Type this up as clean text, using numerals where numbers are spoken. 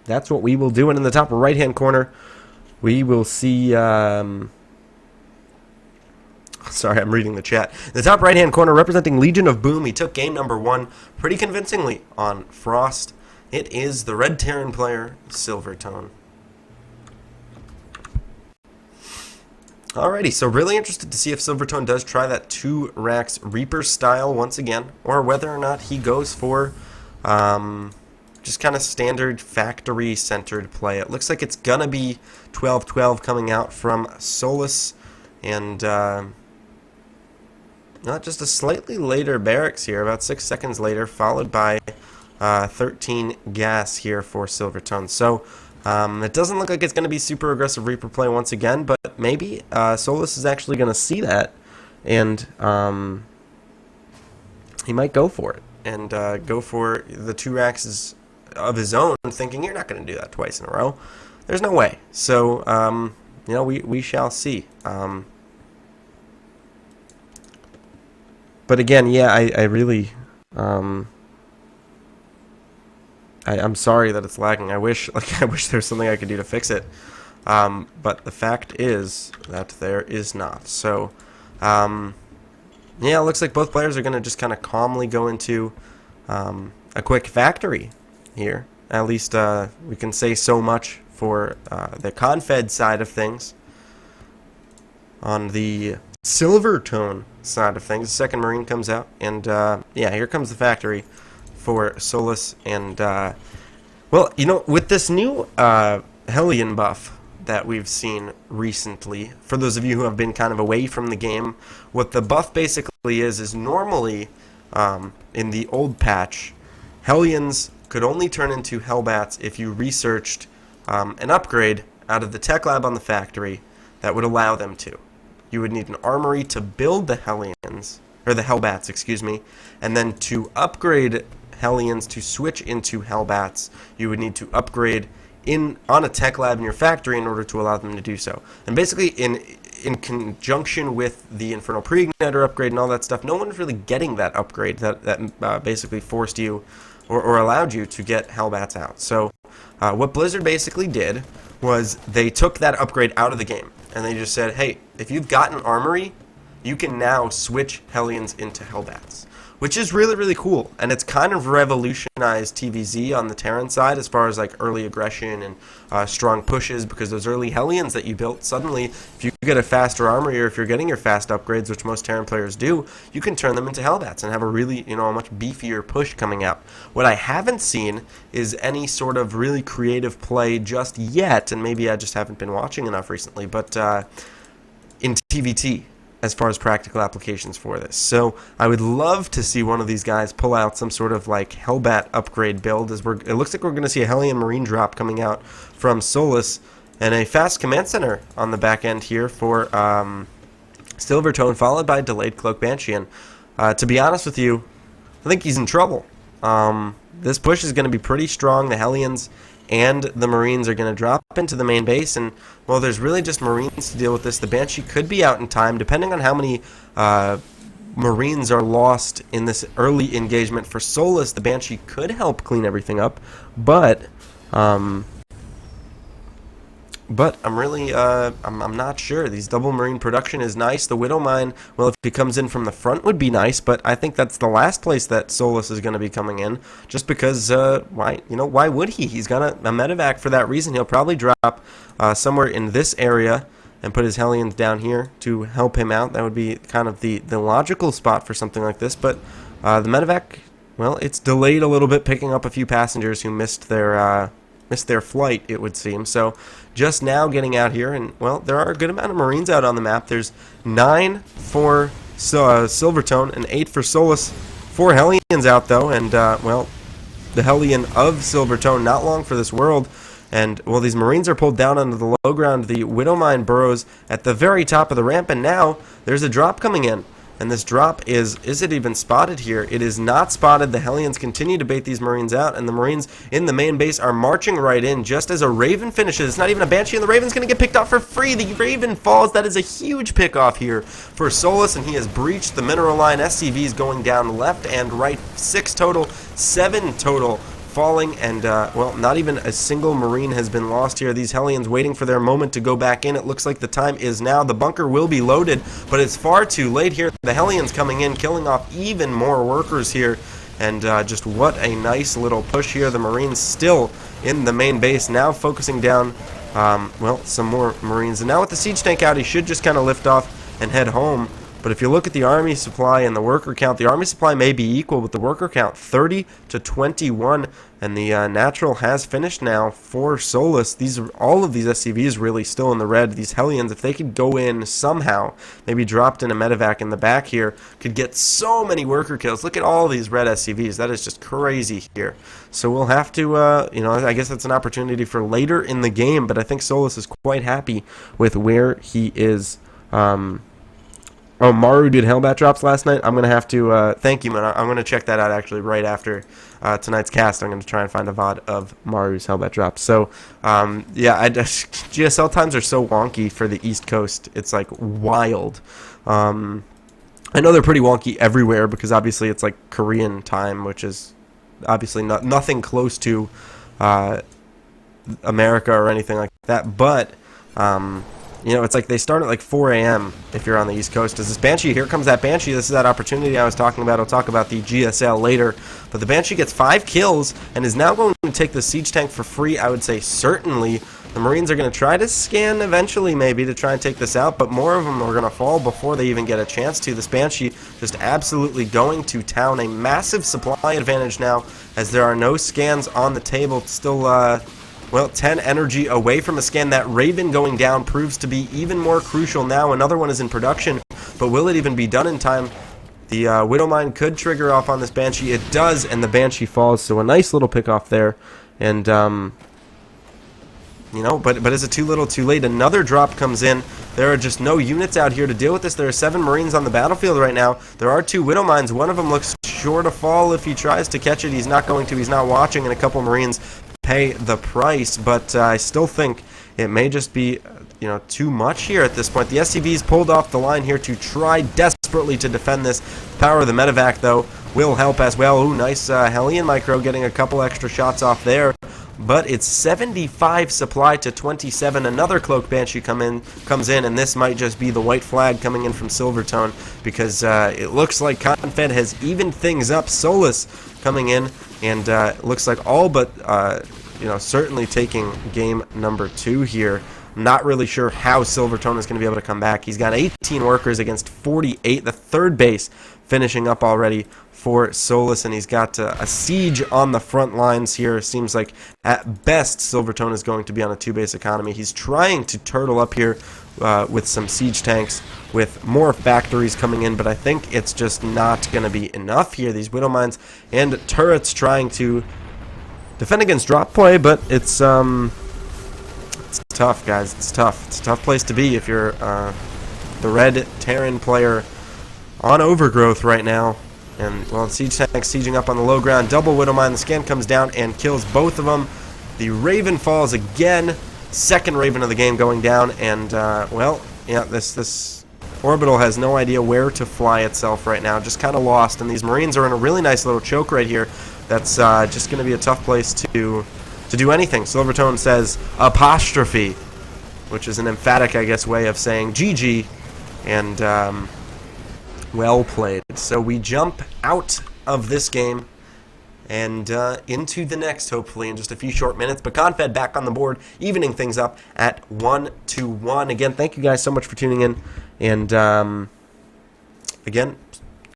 that's what we will do. And in the top right-hand corner, we will see... sorry, I'm reading the chat. In the top right-hand corner, representing Legion of Boom, he took game number 1 pretty convincingly on Frost. It is the Red Terran player, Silvertone. Alrighty, so really interested to see if Silvertone does try that 2 racks Reaper style once again, or whether or not he goes for just kind of standard factory-centered play. It looks like it's going to be 12-12 coming out from Solace, and not just a slightly later barracks here, about 6 seconds later, followed by 13 gas here for Silvertone. So it doesn't look like it's going to be super aggressive Reaper play once again, but maybe Solace is actually going to see that, and he might go for it, and go for the 2 racks of his own, thinking you're not going to do that twice in a row. There's no way. So, you know, we shall see. But again, yeah, I really... I'm sorry that it's lagging. I wish there's something I could do to fix it. But the fact is that there is not. So, yeah, it looks like both players are going to just kind of calmly go into a quick factory here. At least we can say so much for the ConFed side of things. On the Silvertone side of things, the second Marine comes out, and yeah, here comes the factory for Solace. And well, you know, with this new Hellion buff that we've seen recently, for those of you who have been kind of away from the game, what the buff basically is normally in the old patch, Hellions could only turn into Hellbats if you researched an upgrade out of the tech lab on the factory that would allow them to. You would need an armory to build the Hellions, or the Hellbats, excuse me, and then to upgrade Hellions to switch into Hellbats, you would need to upgrade on a tech lab in your factory in order to allow them to do so. And basically, in conjunction with the Infernal Pre-Igniter upgrade and all that stuff, no one's really getting that upgrade that basically forced you or allowed you to get Hellbats out. So what Blizzard basically did was they took that upgrade out of the game, and they just said, hey, if you've got an armory, you can now switch Hellions into Hellbats, which is really, really cool. And it's kind of revolutionized TVZ on the Terran side as far as like early aggression and strong pushes, because those early Hellions that you built, suddenly, if you get a faster armory, or if you're getting your fast upgrades, which most Terran players do, you can turn them into Hellbats and have a really, you know, a much beefier push coming out. What I haven't seen is any sort of really creative play just yet, and maybe I just haven't been watching enough recently, but in TVT, as far as practical applications for this. So I would love to see one of these guys pull out some sort of like Hellbat upgrade build, as it looks like we're going to see a Hellion Marine drop coming out from Solace, and a fast command center on the back end here for Silvertone, followed by delayed Cloak Banshee. And to be honest with you, I think he's in trouble. This push is going to be pretty strong. The Hellions and the Marines are going to drop into the main base, and well, there's really just Marines to deal with this. The Banshee could be out in time, depending on how many Marines are lost in this early engagement. For Solace, the Banshee could help clean everything up, but I'm really, I'm not sure. These double Marine production is nice. The Widowmine, well, if he comes in from the front, would be nice, but I think that's the last place that Solace is going to be coming in, just because, why would he? He's got a medevac for that reason. He'll probably drop somewhere in this area and put his Hellions down here to help him out. That would be kind of the logical spot for something like this, but the medevac, well, it's delayed a little bit, picking up a few passengers who missed their flight, it would seem. So just now getting out here, and well, there are a good amount of Marines out on the map. There's 9 for Silvertone and 8 for Solace. 4 Hellions out though, and well, the Hellion of Silvertone not long for this world. And well, these Marines are pulled down onto the low ground. The Widowmine burrows at the very top of the ramp, and now there's a drop coming in. And this drop is it even spotted here? It is not spotted. The Hellions continue to bait these Marines out, and the Marines in the main base are marching right in just as a Raven finishes. It's not even a Banshee, and the Raven's going to get picked off for free. The Raven falls. That is a huge pick-off here for Solace, and he has breached the mineral line. SCVs going down left and right. 6 total, 7 total falling, and, well, not even a single Marine has been lost here. These Hellions waiting for their moment to go back in. It looks like the time is now. The bunker will be loaded, but it's far too late here. The Hellions coming in, killing off even more workers here, and just what a nice little push here. The Marines still in the main base, now focusing down, well, some more Marines. And now with the siege tank out, he should just kind of lift off and head home. But if you look at the army supply and the worker count, the army supply may be equal with the worker count, 30 to 21, and the natural has finished now for Solace. All of these SCVs really still in the red. These Hellions, if they could go in somehow, maybe dropped in a medevac in the back here, could get so many worker kills. Look at all these red SCVs. That is just crazy here. So we'll have to, you know, I guess that's an opportunity for later in the game, but I think Solace is quite happy with where he is. Oh, Maru did Hellbat drops last night. I'm going to have to, thank you, man. I'm going to check that out actually right after tonight's cast. I'm going to try and find a VOD of Maru's Hellbat drops. So, yeah, GSL times are so wonky for the East Coast. It's like wild. I know they're pretty wonky everywhere because obviously it's like Korean time, which is obviously nothing close to America or anything like that. But, you know, it's like they start at like 4 a.m. if you're on the East Coast. As this Banshee, here comes that Banshee. This is that opportunity I was talking about. I'll talk about the GSL later. But the Banshee gets 5 kills and is now going to take the siege tank for free. I would say certainly. The Marines are going to try to scan eventually maybe to try and take this out, but more of them are going to fall before they even get a chance to. This Banshee just absolutely going to town. A massive supply advantage now as there are no scans on the table. Still, well, 10 energy away from a scan. That Raven going down proves to be even more crucial now. Another one is in production, but will it even be done in time? The Widowmine could trigger off on this Banshee. It does, and the Banshee falls, so a nice little pick off there. And, you know, but is it too little too late? Another drop comes in. There are just no units out here to deal with this. There are 7 Marines on the battlefield right now. There are 2 Widowmines. One of them looks sure to fall if he tries to catch it. He's not going to. He's not watching, and a couple Marines pay the price, but I still think it may just be, you know, too much here at this point. The SCVs pulled off the line here to try desperately to defend this. The power of the medevac, though, will help as well. Ooh, nice Hellion Micro getting a couple extra shots off there. But it's 75 supply to 27. Another Cloak Banshee comes in, and this might just be the white flag coming in from Silvertone because it looks like ConFed has evened things up. Solace coming in, and looks like all but, you know, certainly taking game number 2 here. Not really sure how Silvertone is going to be able to come back. He's got 18 workers against 48. The third base finishing up already for Solace, and he's got a siege on the front lines here. Seems like at best Silvertone is going to be on a 2-base economy. He's trying to turtle up here with some siege tanks, with more factories coming in, but I think it's just not going to be enough here. These Widowmines and turrets trying to defend against drop play, but it's tough, guys. It's tough. It's a tough place to be if you're the red Terran player on Overgrowth right now. And, well, siege tank sieging up on the low ground. Double Widowmine. The scan comes down and kills both of them. The Raven falls again. Second Raven of the game going down. And, well, yeah, this Orbital has no idea where to fly itself right now. Just kind of lost. And these Marines are in a really nice little choke right here. That's just going to be a tough place to do anything. Silvertone says apostrophe, which is an emphatic, I guess, way of saying GG. And, well played. So we jump out of this game and into the next, hopefully, in just a few short minutes. But ConFed back on the board, evening things up at 1-1. Again, thank you guys so much for tuning in. And, again,